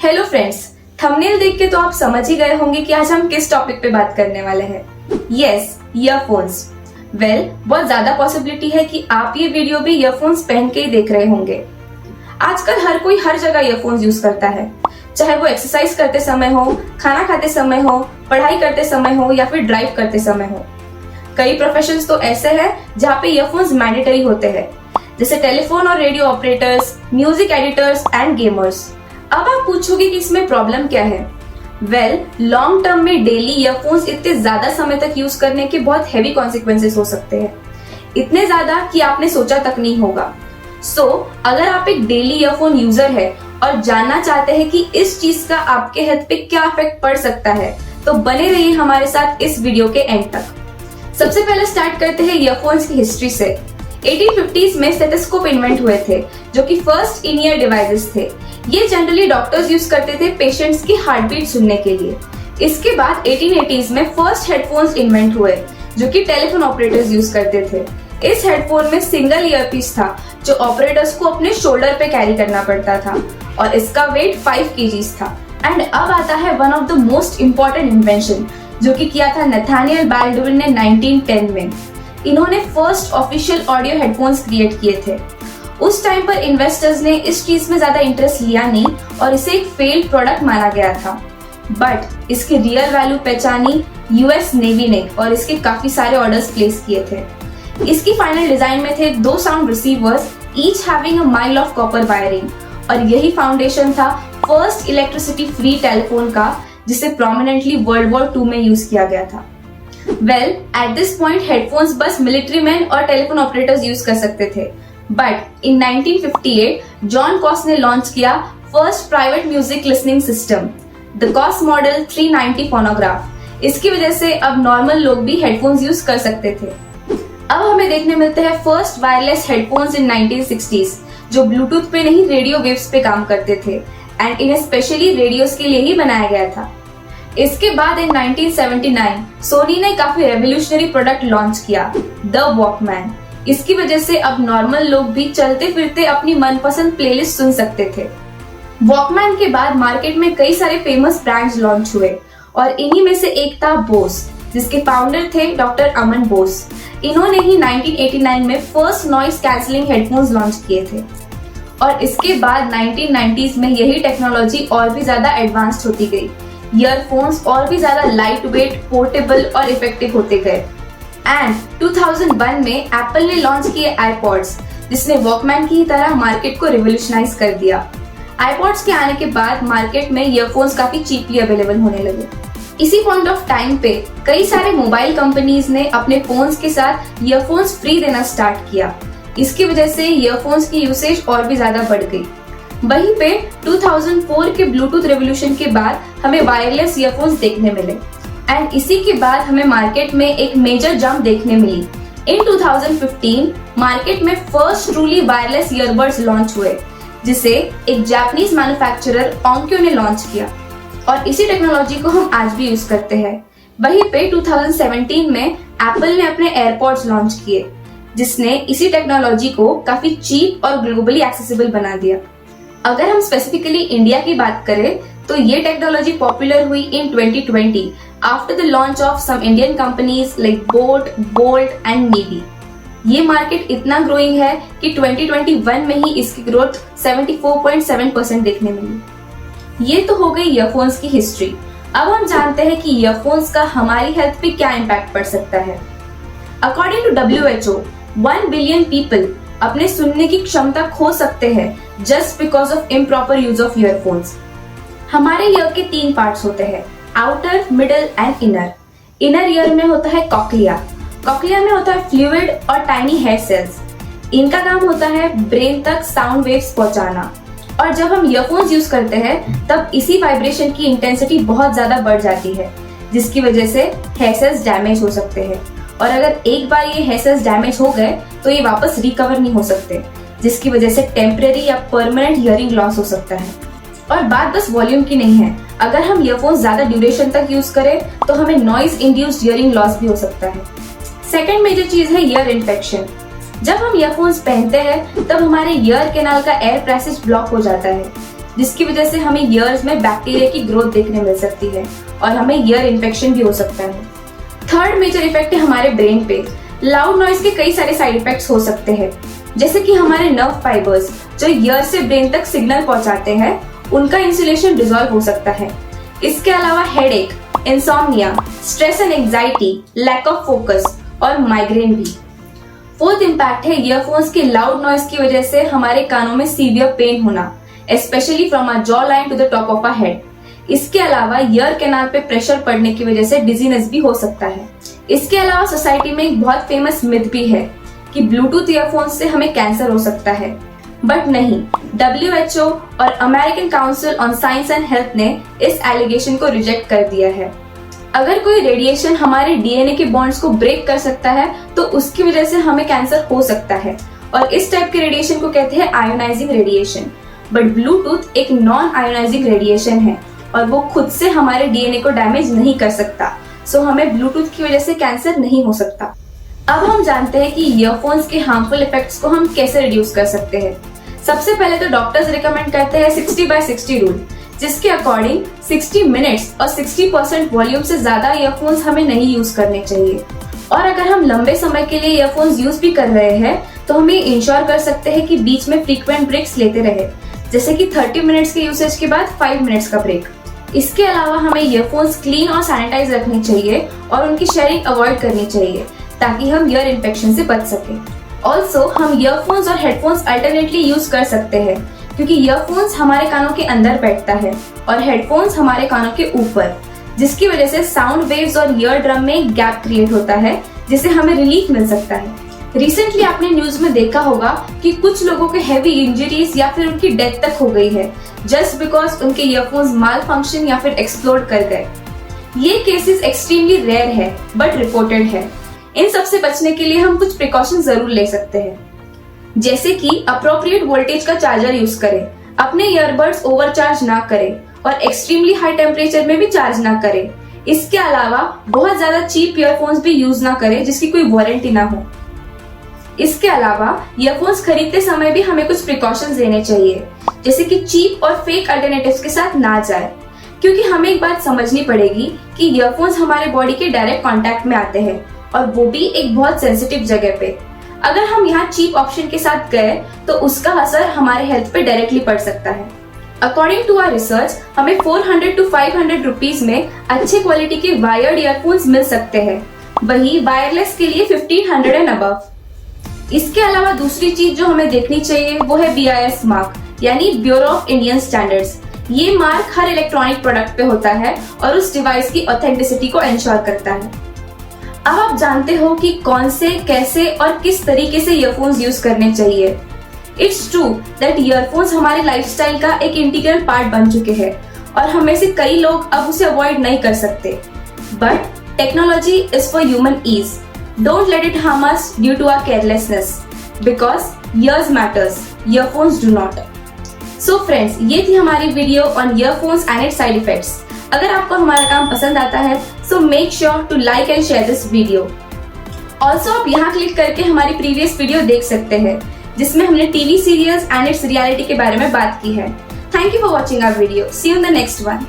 Hello friends, thumbnail देख के तो आप समझ ही गए होंगे कि आज हम किस टॉपिक पे बात करने वाले हैं। Yes, earphones. बहुत ज्यादा पॉसिबिलिटी है कि आप ये वीडियो भी ईयरफोन्स पहन के ही देख रहे होंगे। आजकल हर कोई हर जगह ईयरफोन्स यूज करता है, चाहे वो एक्सरसाइज करते समय हो, खाना खाते समय हो, पढ़ाई करते समय हो या फिर ड्राइव करते समय हो। कई प्रोफेशंस तो ऐसे हैं जहाँ पे ईयरफोन्स मैंडेटरी होते हैं, जैसे टेलीफोन और radio operators, music editors and gamers. अब आप पूछोगे कि इसमें प्रॉब्लम क्या है? लॉन्ग टर्म में डेली ईयरफोन्स इतने ज्यादा समय तक यूज करने के बहुत हैवी कॉन्सिक्वेंसेस हो सकते हैं, इतने ज्यादा कि आपने सोचा तक नहीं होगा। अगर आप एक डेली ईयरफोन यूजर है और जानना चाहते हैं कि इस चीज का आपके हेल्थ पे क्या इफेक्ट पड़ सकता है, तो बने रहिए हमारे साथ इस वीडियो के एंड तक। सबसे पहले स्टार्ट करते हैं ईयरफोन्स की हिस्ट्री से। 1850s में स्टेथोस्कोप इन्वेंट हुए थे, जो कि फर्स्ट इन ईयर डिवाइसेस थे। ये जनरली डॉक्टर्स यूज करते थे पेशेंट्स की हार्ट बीट सुनने के लिए। इसके बाद 1880s में फर्स्ट हेडफोन्स इन्वेंट हुए, जो कि टेलीफोन ऑपरेटर्स यूज करते थे। इस हेडफोन में सिंगल ईयरपीस था, जो ऑपरेटर्स को अपने शोल्डर पे कैरी करना पड़ता था, और इसका वेट 5 kgs था। एंड अब आता है one of the most important invention, जो कि किया था नथानियल बाल्डविन ने 1910 में। इन्होंने first official audio headphones create किए थे। उस टाइम पर इन्वेस्टर्स ने इस चीज में ज्यादा इंटरेस्ट लिया नहीं और इसे एक फेल्ड प्रोडक्ट माना गया था, बट इसकी रियल वैल्यू पहचानी यूएस नेवी ने और इसके काफी सारे ऑर्डर्स प्लेस किए थे। इसकी फाइनल डिजाइन में थे 2 sound receivers, each having a mile of copper wiring, और यही फाउंडेशन था फर्स्ट इलेक्ट्रिसिटी फ्री टेलीफोन का, जिसे प्रोमिनेंटली वर्ल्ड वॉर 2 में यूज किया गया था। एट दिस पॉइंट हेडफोन्स बस मिलिट्री मैन और टेलीफोन ऑपरेटर्स यूज कर सकते थे, बट इन 1958 जॉन कॉस ने लॉन्च किया first private music listening system, the cos model 390 phonograph. इसकी वजह से अब नॉर्मल लोग भी हेडफोन्स यूज कर सकते थे। अब हमें देखने मिलते हैं फर्स्ट वायरलेस हेडफोन्स इन 1960s, जो ब्लूटूथ पे नहीं रेडियो वेव्स पे काम करते थे, एंड इन्हें स्पेशली रेडियोस के लिए ही बनाया गया था। इसके बाद इन 1979 सोनी ने काफी रेवोल्यूशनरी प्रोडक्ट लॉन्च किया, द वॉकमैन। इसकी वजह से अब नॉर्मल लोग भी चलते फिरते अपनी मनपसंद प्लेलिस्ट सुन सकते थे। वॉकमैन के बाद मार्केट में कई सारे फेमस ब्रांड्स लॉन्च हुए, और इन्हीं में से एक था बोस, जिसके फाउंडर थे डॉक्टर अमन बोस। इन्होंने ही 1989 में first noise cancelling headphones launch किए थे, और इसके बाद 1990s में यही टेक्नोलॉजी और भी ज्यादा एडवांस्ड होती गई। ईयरफोन्स और भी ज्यादा लाइट वेट, पोर्टेबल और इफेक्टिव होते गए। एंड 2001 में एप्पल ने लॉन्च किए आईपॉड्स, जिसने वॉकमैन की तरह मार्केट को रिवोल्यूशनाइज कर दिया। आईपॉड्स के आने के बाद मार्केट में ईयरफोन्स काफी चीपली अवेलेबल होने लगे। इसी पॉइंट ऑफ टाइम पे कई सारे मोबाइल कंपनीज ने अपने फोन्स के साथ ईयरफोन्स फ्री देना स्टार्ट किया। इसकी वजह से ईयरफोन्स की यूसेज और भी ज्यादा बढ़ गई। वहीं पे 2004 के ब्लूटूथ रेवोल्यूशन के बाद हमें वायरलेस ईयरफोन्स देखने मिले, एंड इसी के बाद हमें मार्केट में एक मेजर जंप देखने मिली। इन 2015 मार्केट में first truly wireless earbuds launch हुए, जिसे एक जापानीज मैन्युफैक्चरर ओंक्यो ने लॉन्च किया, और इसी टेक्नोलॉजी को हम आज भी यूज करते हैं। वहीं पे 2017 में एप्पल ने अपने एयरपॉड्स लॉन्च किए, जिसने इसी टेक्नोलॉजी को काफी चीप और ग्लोबली एक्सेसिबल बना दिया। अगर हम स्पेसिफिकली इंडिया की बात करें, तो ये टेक्नोलॉजी पॉपुलर हुई in 2020 after the launch of some Indian companies like boAt, Boult and Needy. ये मार्केट इतना ग्रोइंग है कि 2021 में ही इसकी ग्रोथ 74.7% देखने मिली। ये तो हो गई ईयरफोन्स की हिस्ट्री। अब हम जानते हैं कि ईयरफोन्स का हमारी हेल्थ पे क्या इम्पैक्ट पड़ सकता है। According to WHO, 1 billion people अपने सुनने की क्षमता खो सकते हैं just because of improper use of earphones. हमारे ईयर के 3 पार्ट्स होते हैं, outer, middle and inner. Inner ear में होता है कॉक्लिया। कॉक्लिया में होता है फ्लूइड और टाइनी हेयर सेल्स। इनका काम होता है ब्रेन तक साउंड वेव्स पहुंचाना, और जब हम ईयरफोन्स यूज करते हैं तब इसी वाइब्रेशन की इंटेंसिटी बहुत ज्यादा बढ़ जाती है, जिसकी वजह से हेयर सेल्स डैमेज हो सकते हैं, और अगर एक बार ये हेयर सेल्स डैमेज हो गए तो ये वापस रिकवर नहीं हो सकते, जिसकी वजह से टेम्परेरी या परमानेंट हियरिंग लॉस हो सकता है। और बात बस वॉल्यूम की नहीं है, अगर हम ईयरफोन्स ज्यादा ड्यूरेशन तक यूज करें तो हमें नॉइज इंड्यूस्ड हियरिंग लॉस भी हो सकता है। सेकेंड मेजर चीज है ईयर इन्फेक्शन। जब हम ईयरफोन्स पहनते हैं तब हमारे ईयर कैनाल का एयर पैसेज ब्लॉक हो जाता है, जिसकी वजह से हमें ईयर्स में बैक्टीरिया की ग्रोथ देखने मिल सकती है और हमें ईयर इन्फेक्शन भी हो सकता है। थर्ड मेजर इफेक्ट है हमारे ब्रेन पे। लाउड नॉइज के कई सारे साइड इफेक्ट्स हो सकते हैं, जैसे कि हमारे नर्व फाइबर्स जो ईयर से ब्रेन तक सिग्नल पहुंचाते हैं, उनका इंसुलेशन डिसॉल्व हो सकता है। इसके अलावा headache, insomnia, stress and anxiety, lack of focus और माइग्रेन भी। फोर्थ इम्पैक्ट है ईयरफोन्स के लाउड नॉइज की वजह से हमारे कानों में सीवियर पेन होना, specially from our jaw line to the top of our head. इसके अलावा ईयर कैनाल पे प्रेशर पड़ने की वजह से डिजीनेस भी हो सकता है। इसके अलावा सोसाइटी में एक बहुत फेमस मिथ भी है कि ब्लूटूथ ईयरफोन्स से हमें कैंसर हो सकता है, बट नहीं। WHO और American council on science and health ने इस एलिगेशन को रिजेक्ट कर दिया है। अगर कोई रेडिएशन हमारे डीएनए के बॉन्ड्स को ब्रेक कर सकता है तो उसकी वजह से हमें कैंसर हो सकता है, और इस टाइप के रेडिएशन को कहते हैं आयोनाइजिंग रेडिएशन। बट ब्लूटूथ एक नॉन आयोनाइजिंग रेडिएशन है और वो खुद से हमारे डीएनए को डैमेज नहीं कर सकता, सो हमें ब्लूटूथ की वजह से कैंसर नहीं हो सकता। अब हम जानते हैं कि ईयरफोन्स के हार्मफुल इफेक्ट्स को हम कैसे रिड्यूस कर सकते हैं। सबसे पहले तो डॉक्टर्स रिकमेंड करते हैं 60/60 रूल, जिसके अकॉर्डिंग 60 मिनट्स और 60% वॉल्यूम से ज्यादा ईयरफोन्स हमें नहीं यूज करने चाहिए। और अगर हम लंबे समय के लिए ईयरफोन्स यूज भी कर रहे हैं तो हमें इंश्योर कर सकते हैं कि बीच में फ्रीक्वेंट ब्रेक्स लेते रहे, जैसे कि 30 मिनट्स के यूसेज के बाद 5 मिनट्स का ब्रेक। इसके अलावा हमें ईयरफोन्स क्लीन और सैनिटाइज रखने चाहिए और उनकी शेयरिंग अवॉइड करनी चाहिए ताकि हम ईयर इन्फेक्शन से बच सकें। ऑल्सो हम ईयरफोन्स और हेडफोन्स अल्टरनेटली यूज कर सकते हैं, क्योंकि ईयरफोन्स हमारे कानों के अंदर बैठता है और हेडफोन्स हमारे कानों के ऊपर, जिसकी वजह से साउंड वेव्स और ईयर ड्रम में एक गैप क्रिएट होता है, जिससे हमें रिलीफ मिल सकता है। रिसेंटली आपने न्यूज में देखा होगा कि कुछ लोगों के हेवी इंजरीज या फिर उनकी डेथ तक हो गई है, जस्ट बिकॉज उनके ईयरफोन्स माल फंक्शन या फिर एक्सप्लोड कर गए। ये केसेस एक्सट्रीमली रेयर है बट रिपोर्टेड है। इन सब से बचने के लिए हम कुछ प्रिकॉशन जरूर ले सकते हैं, जैसे कि अप्रोप्रिएट वोल्टेज का चार्जर यूज करें, अपने ईयरबड्स ओवरचार्ज ना करें और एक्सट्रीमली हाई टेम्परेचर में भी चार्ज ना करें। इसके अलावा बहुत ज्यादा चीप ईयरफोन्स भी यूज ना करें जिसकी कोई वारंटी ना हो। इसके अलावा ईयरफोन्स खरीदते समय भी हमें कुछ प्रिकॉशंस लेने चाहिए, जैसे कि चीप और फेक अल्टरनेटिव्स के साथ ना जाए, क्योंकि हमें एक बात समझनी पड़ेगी कि ईयरफोन्स हमारे बॉडी के डायरेक्ट कांटेक्ट में आते हैं और वो भी एक बहुत सेंसिटिव जगह पे। अगर हम यहाँ चीप ऑप्शन के साथ गए तो उसका असर हमारे हेल्थ पे डायरेक्टली पड़ सकता है। अकॉर्डिंग टू आवर रिसर्च हमें 400 to 500 रुपीज में अच्छे क्वालिटी के वायर्ड ईयरफोन्स मिल सकते हैं, वही वायरलेस के लिए 1500 एंड अबव। इसके अलावा दूसरी चीज जो हमें देखनी चाहिए वो है BIS मार्क, यानी ब्यूरो ऑफ इंडियन स्टैंडर्ड्स। ये मार्क हर इलेक्ट्रॉनिक प्रोडक्ट पे होता है और उस डिवाइस की ऑथेंटिसिटी को इंश्योर करता है। अब आप जानते हो कि कौन से, कैसे और किस तरीके से ईयरफोन्स यूज करने चाहिए। इट्स ट्रू दैट ईयरफोन्स हमारे लाइफस्टाइल का एक इंटीग्रल पार्ट बन चुके हैं और हमें से कई लोग अब उसे अवॉइड नहीं कर सकते। But technology is for human ease. Don't let it harm us due to our carelessness, because ears matters, earphones do not. So friends, ये थी हमारी video on earphones and its side effects. अगर आपको हमारा काम पसंद आता है, so make sure to like and share this video. Also आप यहाँ क्लिक करके हमारी प्रीवियस वीडियो देख सकते हैं, जिसमें हमने TV serials and its reality के बारे में बात की है। Thank you for watching our video. See you in the next one.